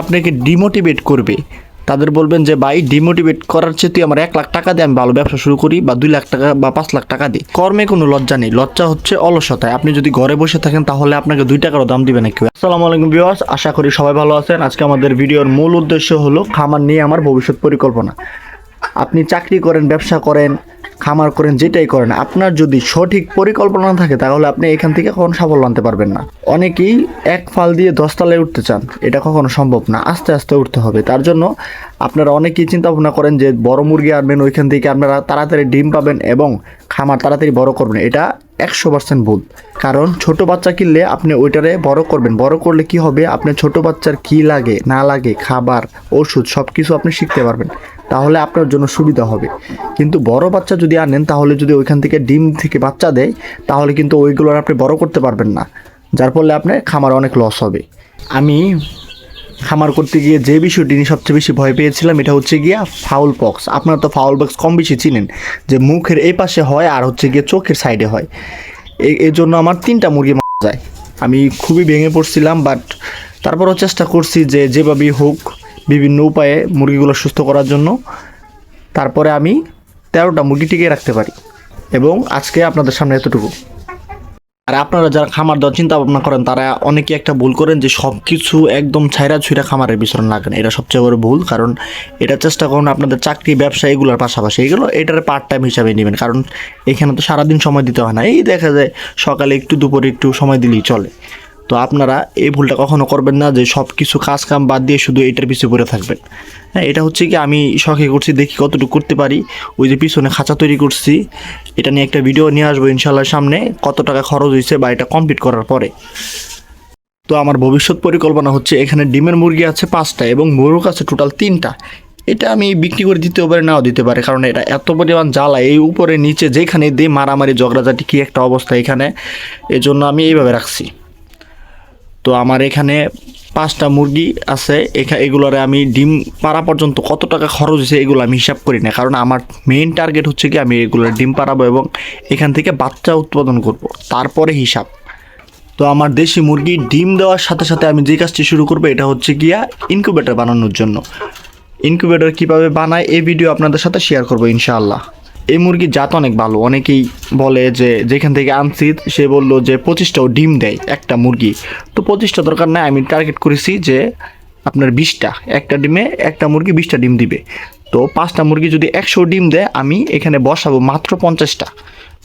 আপনাকে ডিমোটিভেট করবে। তাদের বলবেন যে ভাই ডিমোটিভেট করার চেয়ে তুই আমার 1 লাখ টাকা দিয়ে আমি ভালো ব্যবসা শুরু করি, বা 2 লাখ টাকা বা 5 লাখ টাকা দিই। কর্মে কোনো লজ্জা নেই, লজ্জা হচ্ছে অলসতায়। আপনি যদি ঘরে বসে থাকেন তাহলে আপনাকে 2 টাকারও দাম দিবে না কেউ। আসসালামু আলাইকুম ভিউয়ার্স, আশা করি সবাই ভালো আছেন। আজকে আমাদের ভিডিওর মূল উদ্দেশ্য হলো খামার নিয়ে আমার ভবিষ্যৎ পরিকল্পনা। আপনি চাকরি করেন, ব্যবসা করেন, খামার করেন, যেটাই করেন, আপনার যদি সঠিক পরিকল্পনা থাকে তাহলে আপনি এখান থেকে কখনো সাফল্য আনতে পারবেন না। অনেকেই এক ফাল দিয়ে 10 তলায় উঠতে চান, এটা কখনো সম্ভব না। আস্তে আস্তে উঠতে হবে। তার জন্য আপনারা অনেকেই চিন্তা ভাবনা করেন যে বড় মুরগি আনবেন, ওইখান থেকে আপনারা তাড়াতাড়ি ডিম পাবেন এবং খামার তাড়াতাড়ি বড় করবেন। এটা 100% ভুল। কারণ ছোট বাচ্চা কিনলে আপনি ওইটারে বড় করবেন। বড় করলে কি হবে, আপনার ছোট বাচ্চার কি লাগে না লাগে, খাবার, ওষুধ সব কিছু আপনি শিখতে পারবেন। তাহলে আপনার জন্য সুবিধা হবে। কিন্তু বড় বাচ্চা যদি আনেন, তাহলে যদি ওইখান থেকে ডিম থেকে বাচ্চা দেয়, তাহলে কিন্তু ওইগুলোর আপনি বড় করতে পারবেন না, যার ফলে আপনার খামার অনেক লস হবে। আমি খামার করতে গিয়ে যে বিষয়টি নিয়ে সবচেয়ে বেশি ভয় পেয়েছিলাম, এটা হচ্ছে গিয়া ফাউল পক্স। আপনারা তো ফাউল পক্স কম বেশি চিনেন, যে মুখের এই পাশে হয় আর হচ্ছে গিয়ে চোখের সাইডে হয়। এই জন্য আমার 3টা মুরগি মারা যায়। আমি খুবই ভেঙে পড়ছিলাম, বাট তারপরও চেষ্টা করছি যে যেভাবেই হোক বিভিন্ন উপায়ে মুরগিগুলো সুস্থ করার জন্য। তারপরে আমি 13টা মুরগি টিকিয়ে রাখতে পারি এবং আজকে আপনাদের সামনে এতটুকু। আর আপনারা যারা খামার দেওয়ার চিন্তা ভাবনা করেন, তারা অনেকে একটা ভুল করেন যে সব কিছু একদম ছাইরা ছুঁড়া খামারের পিছনে লাগেন। এটা সবচেয়ে বড় ভুল। কারণ এটা চেষ্টা করুন আপনাদের চাকরি, ব্যবসা এগুলোর পাশাপাশি এটার পার্ট টাইম হিসাবে নেবেন। কারণ এখানে তো সারাদিন সময় দিতে হয় না। এই দেখা যায় সকালে একটু, দুপুরে একটু সময় দিলেই চলে। তো আপনারা এই ভুলটা কখনো করবেন না যে সব কিছু কাজ কাম বাদ দিয়ে শুধু এটার পিছু পড়ে থাকবেন। হ্যাঁ, এটা হচ্ছে কি আমি শখে করছি, দেখি কতটুকু করতে পারি। ওই যে পিছনে খাঁচা তৈরি করছি, এটা নিয়ে একটা ভিডিও নিয়ে আসবো ইনশাল্লাহ সামনে, কত টাকা খরচ হয়েছে বা এটা কমপ্লিট করার পরে। তো আমার ভবিষ্যৎ পরিকল্পনা হচ্ছে, এখানে ডিমের মুরগি আছে 5টা এবং মোরগ আছে টোটাল 3টা। এটা আমি বিক্রি করে দিতেও পারে, নাও দিতে পারে, কারণ এটা এত পরিমাণ জ্বালা। এই উপরে নিচে যেখানে দিয়ে মারামারি ঝগড়াঝাটি কি একটা অবস্থা এখানে, এজন্য আমি এইভাবে রাখছি। তো আমার এখানে 5টা মুরগি আছে। এগুলোরে আমি ডিম পাড়া পর্যন্ত কত টাকা খরচ হয়েছে এগুলো আমি হিসাব করি না, কারণ আমার মেইন টার্গেট হচ্ছে কি আমি এগুলো ডিম পাড়াবো এবং এখান থেকে বাচ্চা উৎপাদন করব, তারপরে হিসাব। তো আমার দেশি মুরগি ডিম দেওয়ার সাথে সাথে আমি যে কাজটি শুরু করবো, এটা হচ্ছে গিয়া ইনকিউবেটর বানানোর জন্য। ইনকিউবেটর কীভাবে বানায় এই ভিডিও আপনাদের সাথে শেয়ার করবো ইনশাআল্লাহ। এই মুরগির জাত অনেক ভালো। অনেকেই বলে যে যেখান থেকে আনছি সে বললো যে 25টাও ডিম দেয় একটা মুরগি। তো 25টা দরকার নাই, আমি টার্গেট করেছি যে আপনার 20টা, একটা ডিমে একটা মুরগি 20টা ডিম দিবে। তো 5টা মুরগি যদি 100 ডিম দেয়, আমি এখানে বসাবো মাত্র 50টা।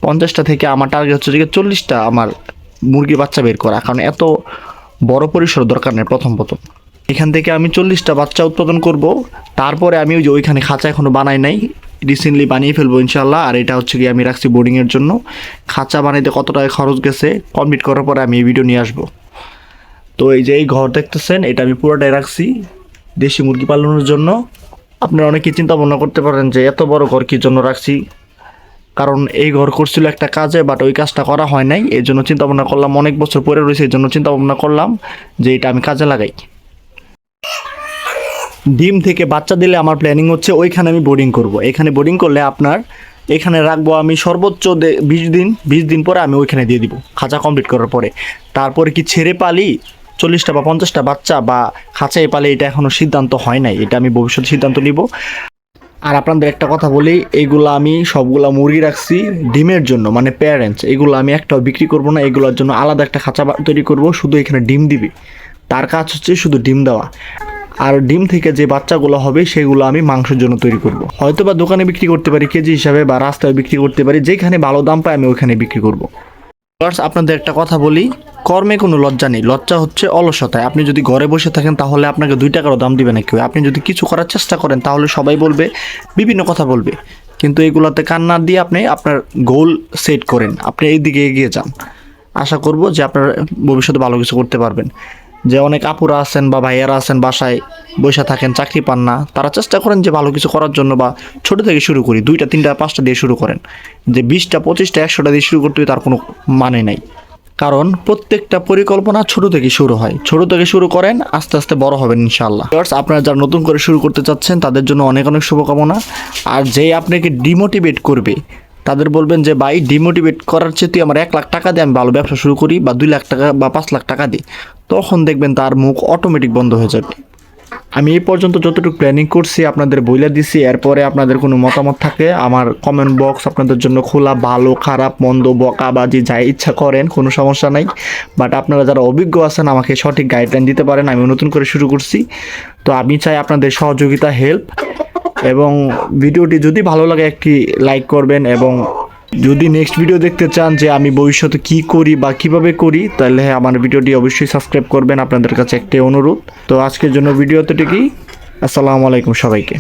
50টা থেকে আমার টার্গেট হচ্ছে যে 40টা আমার মুরগির বাচ্চা বের করা, কারণ এত বড় পরিসর দরকার নেই। প্রথম এখান থেকে আমি 40টা বাচ্চা উৎপাদন করব। তারপরে আমি ওই যে ওইখানে খাঁচা এখনও বানাই নাই, রিসেন্টলি বানিয়ে ফেলবো ইনশাল্লাহ। আর এটা হচ্ছে কি আমি রাখছি বোর্ডিংয়ের জন্য। খাঁচা বানাইতে কত টাকা খরচ গেছে কমপ্লিট করার পরে আমি এই ভিডিও নিয়ে আসবো। তো এই যে এই ঘর দেখতেছেন, এটা আমি পুরোটাই রাখছি দেশি মুরগি পালনের জন্য। আপনারা অনেকে চিন্তা ভাবনা করতে পারেন যে এত বড় ঘর কী জন্য রাখছি। কারণ এই ঘর করছিল একটা কাজে, বাট ওই কাজটা করা হয় নাই। এই জন্য চিন্তা ভাবনা করলাম, অনেক বছর পরে রয়েছে, এই জন্য চিন্তা ভাবনা করলাম যে এটা আমি কাজে লাগাই। ডিম থেকে বাচ্চা দিলে আমার প্ল্যানিং হচ্ছে ওইখানে আমি বোর্ডিং করব। এখানে বোর্ডিং করলে আপনার এখানে রাখবো আমি সর্বোচ্চ 20 দিন পরে আমি ওইখানে দিয়ে দিব, খাঁচা কমপ্লিট করার পরে। তারপরে কি ছেড়ে পালি 40টা বা 50টা বাচ্চা, বা খাঁচায় পালি, এটা এখনও সিদ্ধান্ত হয় নাই। এটা আমি ভবিষ্যতে সিদ্ধান্ত নিব। আর আপনাদের একটা কথা বলি, এইগুলো আমি সবগুলা মুরগি রাখছি ডিমের জন্য, মানে প্যারেন্টস। এগুলো আমি একটাও বিক্রি করব না, এগুলোর জন্য আলাদা একটা খাঁচা তৈরি করব, শুধু এখানে ডিম দিবে। তার কাজ হচ্ছে শুধু ডিম দেওয়া। আর ডিম থেকে যে বাচ্চাগুলো হবে সেগুলো আমি মাংসের জন্য তৈরি করব। হয়তো বা দোকানে বিক্রি করতে পারি কেজি হিসাবে, বা রাস্তায় বিক্রি করতে পারি, যেখানে ভালো দাম পাই আমি ওইখানে বিক্রি করব। আপনাদের একটা কথা বলি, কর্মে কোনো লজ্জা নেই, লজ্জা হচ্ছে অলসতায়। আপনি যদি ঘরে বসে থাকেন তাহলে আপনাকে 2 টাকারও দাম দিবে না কেউ। আপনি যদি কিছু করার চেষ্টা করেন তাহলে সবাই বলবে, বিভিন্ন কথা বলবে। কিন্তু এগুলোতে কান না দিয়ে আপনি আপনার গোল সেট করেন, আপনি এই দিকে এগিয়ে যান। আশা করব যে আপনার ভবিষ্যতে ভালো কিছু করতে পারবেন। যে অনেক আপুরা আছেন বা ভাইয়ারা আছেন বাসায় বসে থাকেন, চাকরি পান না, তারা চেষ্টা করেন যে ভালো কিছু করার জন্য, বা ছোটো থেকে শুরু করি, 2টা 3টা 5টা দিয়ে শুরু করেন। যে 20টা 25টা 100টা দিয়ে শুরু করতে তার কোনো মানে নাই। কারণ প্রত্যেকটা পরিকল্পনা ছোট থেকে শুরু হয়। ছোট থেকে শুরু করেন, আস্তে আস্তে বড় হবেন ইনশাআল্লাহ। আপনারা যারা নতুন করে শুরু করতে চাচ্ছেন তাদের জন্য অনেক অনেক শুভকামনা। আর যেই আপনাকে ডিমোটিভেট করবে, তাদের বলবেন যে ভাই ডিমোটিভেট করার চেয়ে তুই আমার 1 লাখ টাকা দিয়ে আমি ভালো ব্যবসা শুরু করি, বা 2 লাখ টাকা বা 5 লাখ টাকা দিই, তখন দেখবেন তার মুখ অটোমেটিক বন্ধ হয়ে যাবে। আমি এই পর্যন্ত যতটুকু প্ল্যানিং করছি আপনাদের বইলা দিছি। এরপরে আপনাদের কোনো মতামত থাকে আমার কমেন্ট বক্স আপনাদের জন্য খোলা, ভালো খারাপ মন্দ বকাবাজি যাই ইচ্ছা করেন, কোনো সমস্যা নাই। বাট আপনারা যারা অভিজ্ঞ আছেন আমাকে সঠিক গাইডলাইন দিতে পারেন। আমি নতুন করে শুরু করছি, তো আমি চাই আপনাদের সহযোগিতা, হেল্প। এবং ভিডিওটি যদি ভালো লাগে একটি লাইক করবেন, এবং যদি নেক্সট ভিডিও দেখতে চান যে আমি ভবিষ্যতে কি করি বা কিভাবে করি, তাহলে আমার ভিডিওটি অবশ্যই সাবস্ক্রাইব করবেন। আপনাদের কাছে একটি অনুরোধ। তো আজকের জন্য ভিডিও এতটুকুই। আসসালামু আলাইকুম সবাইকে।